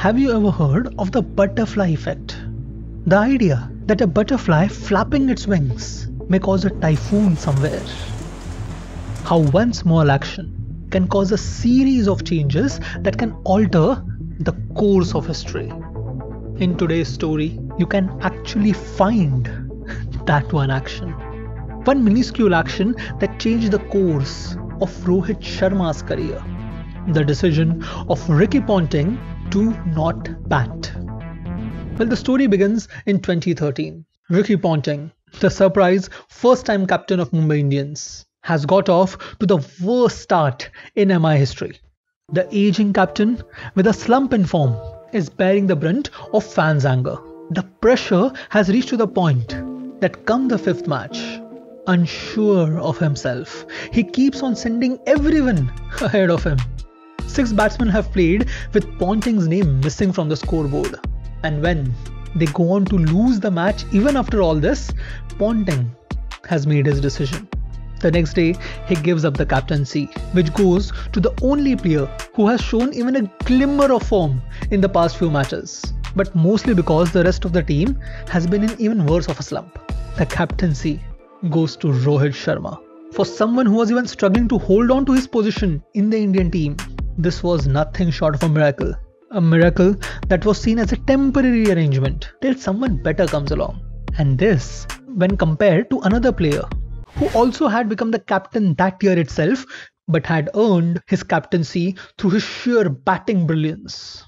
Have you ever heard of the butterfly effect? The idea that a butterfly flapping its wings may cause a typhoon somewhere. How one small action can cause a series of changes that can alter the course of history. In today's story, you can actually find that one action. One minuscule action that changed the course of Rohit Sharma's career. The decision of Ricky Ponting to not bat. Well, the story begins in 2013. Ricky Ponting, the surprise first-time captain of Mumbai Indians, has got off to the worst start in MI history. The aging captain, with a slump in form, is bearing the brunt of fans' anger. The pressure has reached to the point that come the fifth match, unsure of himself, he keeps on sending everyone ahead of him. 6 batsmen have played with Ponting's name missing from the scoreboard. And when they go on to lose the match even after all this, Ponting has made his decision. The next day, he gives up the captaincy, which goes to the only player who has shown even a glimmer of form in the past few matches. But mostly because the rest of the team has been in even worse of a slump. The captaincy goes to Rohit Sharma. For someone who was even struggling to hold on to his position in the Indian team, this was nothing short of a miracle. A miracle that was seen as a temporary arrangement till someone better comes along. And this, when compared to another player who also had become the captain that year itself, but had earned his captaincy through his sheer batting brilliance.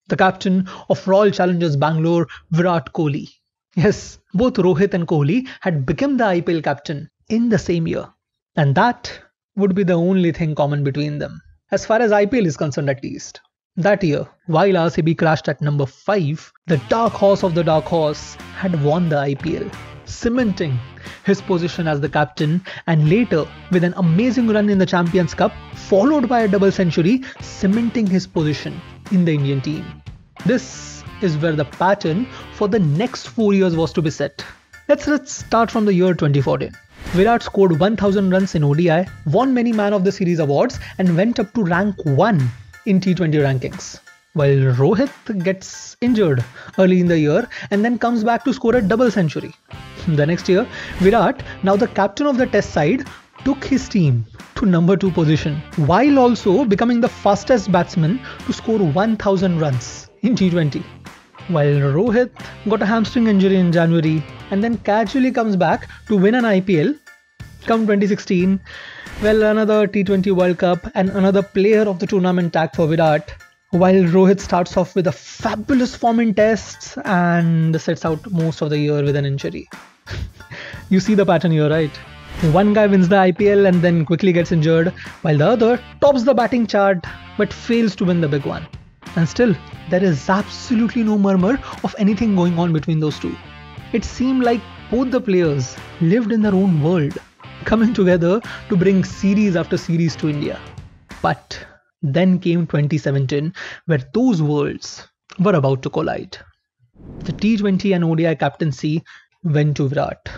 The captain of Royal Challengers Bangalore, Virat-Kohli. Yes, both Rohit and Kohli had become the IPL captain in the same year. And that would be the only thing common between them, as far as IPL is concerned at least. That year, while RCB crashed at number 5, the dark horse of the dark horse had won the IPL, cementing his position as the captain, and later, with an amazing run in the Champions Cup, followed by a double century, cementing his position in the Indian team. This is where the pattern for the next 4 years was to be set. Let's start from the year 2014. Virat scored 1000 runs in ODI, won many Man of the Series awards, and went up to rank 1 in T20 rankings. While Rohit gets injured early in the year and then comes back to score a double century. The next year, Virat, now the captain of the test side, took his team to number 2 position, while also becoming the fastest batsman to score 1000 runs in T20. While Rohit got a hamstring injury in January and then casually comes back to win an IPL come 2016, well, another T20 World Cup and another player of the tournament tag for Virat, while Rohit starts off with a fabulous form in tests and sets out most of the year with an injury. You see the pattern here, right? One guy wins the IPL and then quickly gets injured, while the other tops the batting chart but fails to win the big one. And still, there is absolutely no murmur of anything going on between those two. It seemed like both the players lived in their own world, coming together to bring series after series to India. But then came 2017, where those worlds were about to collide. The T20 and ODI captaincy went to Virat.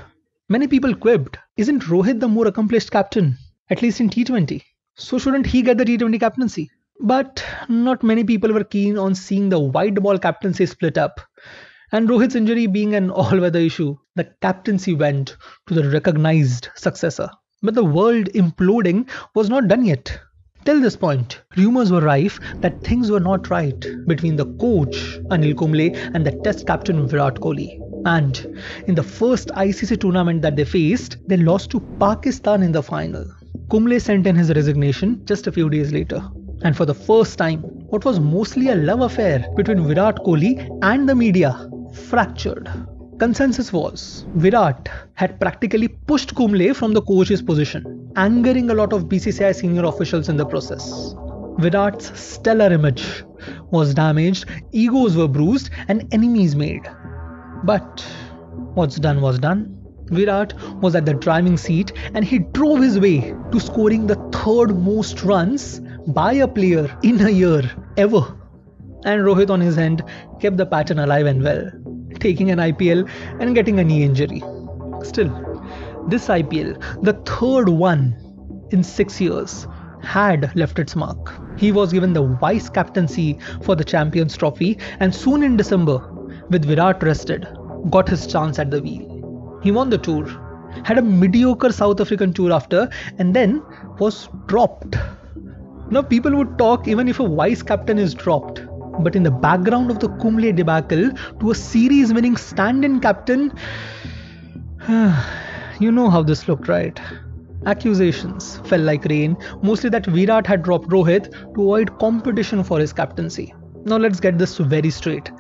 Many people quipped, isn't Rohit the more accomplished captain, at least in T20? So shouldn't he get the T20 captaincy? But not many people were keen on seeing the white ball captaincy split up. And Rohit's injury being an all-weather issue, the captaincy went to the recognized successor. But the world imploding was not done yet. Till this point, rumors were rife that things were not right between the coach Anil Kumble and the test captain Virat Kohli. And in the first ICC tournament that they faced, they lost to Pakistan in the final. Kumble sent in his resignation just a few days later. And for the first time, what was mostly a love affair between Virat Kohli and the media fractured. Consensus was Virat had practically pushed Kumble from the coach's position, angering a lot of BCCI senior officials in the process. Virat's stellar image was damaged, egos were bruised, and enemies made. But what's done was done. Virat was at the driving seat and he drove his way to scoring the 3rd most runs by a player in a year ever. And Rohit on his end kept the pattern alive and well, taking an IPL and getting a knee injury. Still, this IPL, the 3rd one in 6 years, had left its mark. He was given the vice captaincy for the Champions Trophy, and soon in December, with Virat rested, got his chance at the wheel. He won the tour, had a mediocre South African tour after, and then was dropped. Now people would talk even if a vice captain is dropped. But in the background of the Kumble debacle to a series winning stand-in captain, you know how this looked, right? Accusations fell like rain, mostly that Virat had dropped Rohit to avoid competition for his captaincy. Now let's get this very straight.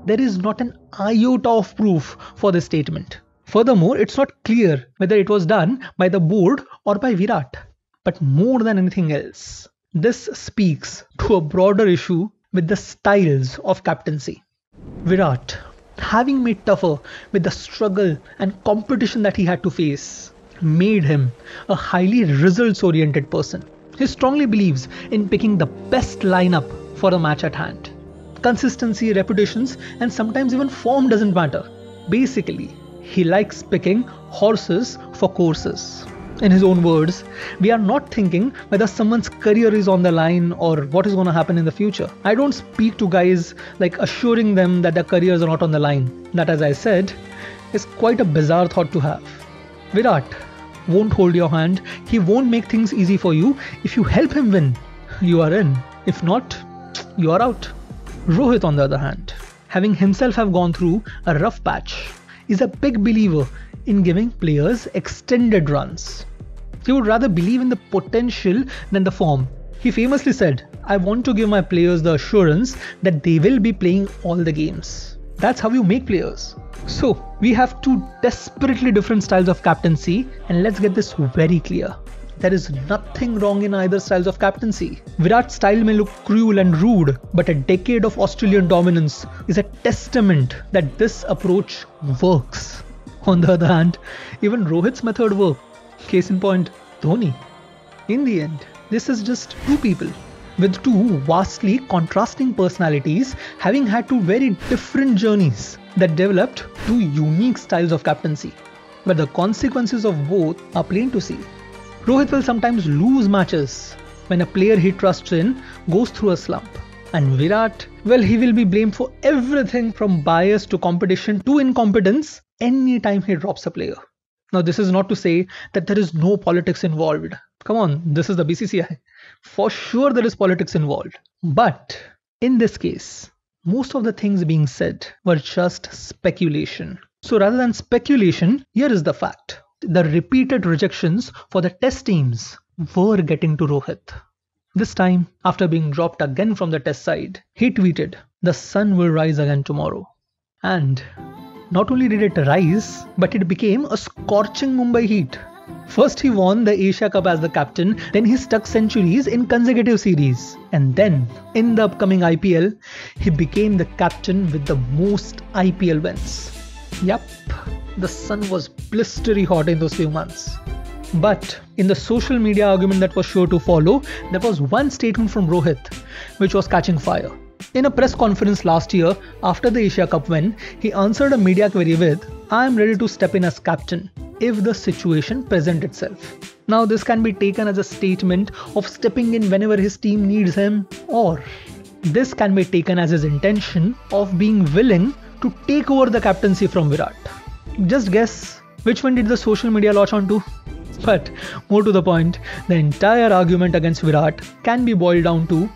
There is not an iota of proof for this statement. Furthermore, it's not clear whether it was done by the board or by Virat. But more than anything else, this speaks to a broader issue with the styles of captaincy. Virat, having made tougher with the struggle and competition that he had to face, made him a highly results-oriented person. He strongly believes in picking the best lineup for the match at hand. Consistency, reputations, and sometimes even form doesn't matter. Basically, he likes picking horses for courses. In his own words, we are not thinking whether someone's career is on the line or what is going to happen in the future. I don't speak to guys like assuring them that their careers are not on the line. That, as I said, is quite a bizarre thought to have. Virat won't hold your hand. He won't make things easy for you. If you help him win, you are in. If not, you are out. Rohit, on the other hand, having himself have gone through a rough patch, is a big believer in giving players extended runs. He would rather believe in the potential than the form. He famously said, "I want to give my players the assurance that they will be playing all the games." That's how you make players. So, we have two desperately different styles of captaincy, and let's get this very clear. There is nothing wrong in either styles of captaincy. Virat's style may look cruel and rude, but a decade of Australian dominance is a testament that this approach works. On the other hand, even Rohit's method worked. Case in point, Dhoni. In the end, this is just two people with two vastly contrasting personalities having had two very different journeys that developed two unique styles of captaincy. But the consequences of both are plain to see. Rohit will sometimes lose matches when a player he trusts in goes through a slump. And Virat, well, he will be blamed for everything from bias to competition to incompetence anytime he drops a player. Now, this is not to say that there is no politics involved. Come on, this is the BCCI. For sure there is politics involved. But in this case, most of the things being said were just speculation. So rather than speculation, here is the fact. The repeated rejections for the test teams were getting to Rohit. This time, after being dropped again from the test side, he tweeted, "The sun will rise again tomorrow." And not only did it rise, but it became a scorching Mumbai heat. First he won the Asia Cup as the captain, then he stuck centuries in consecutive series. And then, in the upcoming IPL, he became the captain with the most IPL wins. Yup, the sun was blistery hot in those few months. But in the social media argument that was sure to follow, there was one statement from Rohit which was catching fire. In a press conference last year after the Asia Cup win, he answered a media query with, "I am ready to step in as captain if the situation presents itself." Now this can be taken as a statement of stepping in whenever his team needs him, or this can be taken as his intention of being willing to take over the captaincy from Virat. Just guess which one did the social media latch onto? But more to the point, the entire argument against Virat can be boiled down to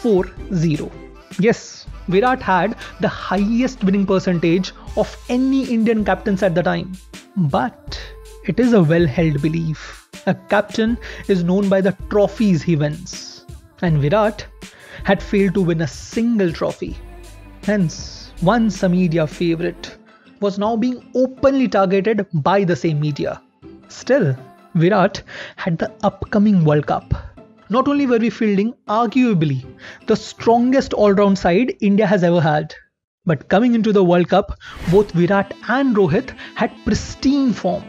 4-0. Yes, Virat had the highest winning percentage of any Indian captains at the time. But it is a well-held belief. A captain is known by the trophies he wins. And Virat had failed to win a single trophy. Hence, once a media favourite was now being openly targeted by the same media. Still, Virat had the upcoming World Cup. Not only were we fielding arguably the strongest all-round side India has ever had, but coming into the World Cup, both Virat and Rohit had pristine form.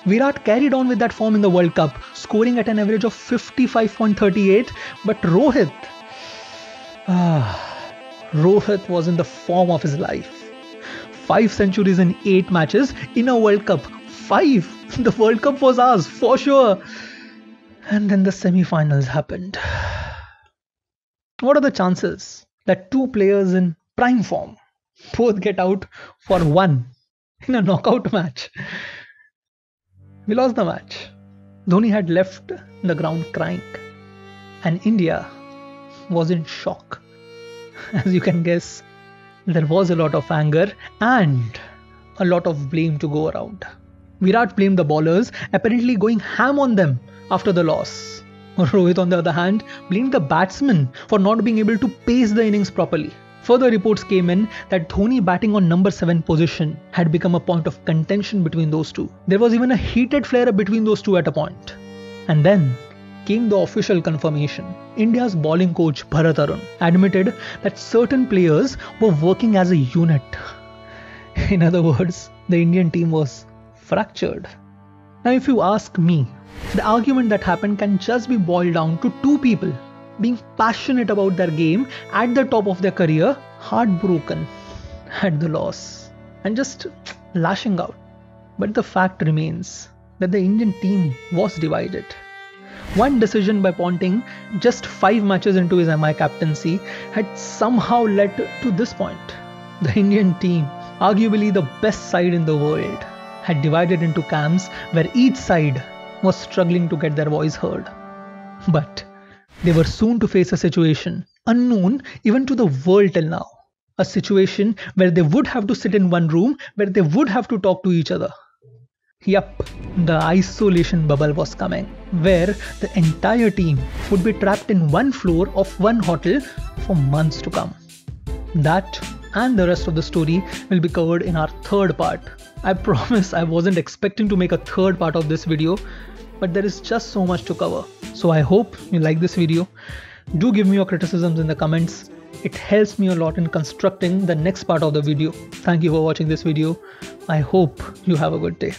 Virat carried on with that form in the World Cup, scoring at an average of 55.38, but Rohit was in the form of his life. 5 centuries in 8 matches in a World Cup. 5! The World Cup was ours, for sure. And then the semi-finals happened. What are the chances that two players in prime form both get out for one in a knockout match? We lost the match. Dhoni had left the ground crying, and India was in shock. As you can guess, there was a lot of anger and a lot of blame to go around. Virat blamed the bowlers, apparently going ham on them after the loss. Rohit, on the other hand, blamed the batsmen for not being able to pace the innings properly. Further reports came in that Dhoni batting on number 7 position had become a point of contention between those two. There was even a heated flare-up between those two at a point. And then came the official confirmation. India's bowling coach Bharat Arun admitted that certain players were working as a unit. In other words, the Indian team was fractured. Now if you ask me, the argument that happened can just be boiled down to two people being passionate about their game at the top of their career, heartbroken at the loss, and just lashing out. But the fact remains that the Indian team was divided. One decision by Ponting just 5 matches into his MI captaincy had somehow led to this point. The Indian team, arguably the best side in the world, had divided into camps where each side was struggling to get their voice heard. But they were soon to face a situation unknown even to the world till now. A situation where they would have to sit in one room, where they would have to talk to each other. Yup, the isolation bubble was coming, where the entire team would be trapped in one floor of one hotel for months to come. That and the rest of the story will be covered in our third part. I promise I wasn't expecting to make a third part of this video, but there is just so much to cover. So I hope you like this video. Do give me your criticisms in the comments. It helps me a lot in constructing the next part of the video. Thank you for watching this video. I hope you have a good day.